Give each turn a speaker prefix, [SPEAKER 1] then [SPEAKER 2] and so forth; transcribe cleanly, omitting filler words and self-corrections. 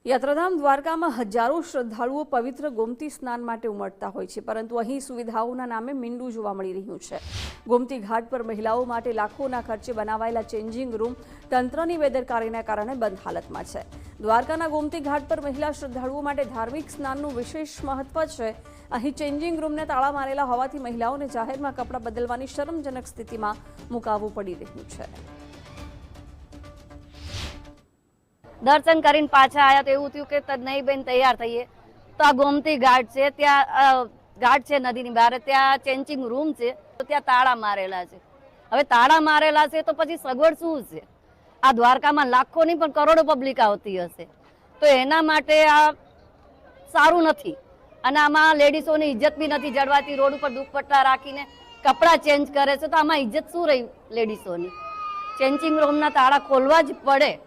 [SPEAKER 1] યાત્રાધામ દ્વારકામાં હજારો શ્રદ્ધાળુઓ પવિત્ર ગોમતી સ્નાન માટે ઉમટતા હોય છે, પરંતુ અહીં સુવિધાઓના નામે મીંડું જોવા મળી રહ્યું છે। ગોમતી ઘાટ પર મહિલાઓ માટે લાખોના ખર્ચે બનાવાયેલા ચેન્જિંગ રૂમ તંત્રની બેદરકારીના કારણે બંધ હાલતમાં છે। દ્વારકાના ગોમતી ઘાટ પર મહિલા શ્રદ્ધાળુઓ માટે ધાર્મિક સ્નાનનું વિશેષ મહત્વ છે। અહીં ચેન્જિંગ રૂમને તાળા મારેલા હોવાથી મહિલાઓને જાહેરમાં કપડાં બદલવાની શરમજનક સ્થિતિમાં મુકાવવું પડી રહ્યું છે।
[SPEAKER 2] दर्शन कर पाछा आया तो एवं थयुं के नहीं बेन तैयार थईए तो आ गोमती घाट है, त्या घाट है नदी नी बारे, त्या चेन्जिंग रूम है तो त्या ताळा मारेला है। हवे ताळा मारेला है तो पछी सगवड शुं छे? आ द्वारका में लाखों नहीं पण करोड़ों पब्लिक आवती हशे, तो एना माटे आ सारूं नथी। अने आमां लेडीसोनी इज्जत बी नथी जळवाती। रोड पर दुपट्टा राखीने कपड़ा चेन्ज करे छे तो आमां इज्जत शुं रही लेडीसोनी? चेन्जिंग रूमना ताळा खोलवा ज पड़े।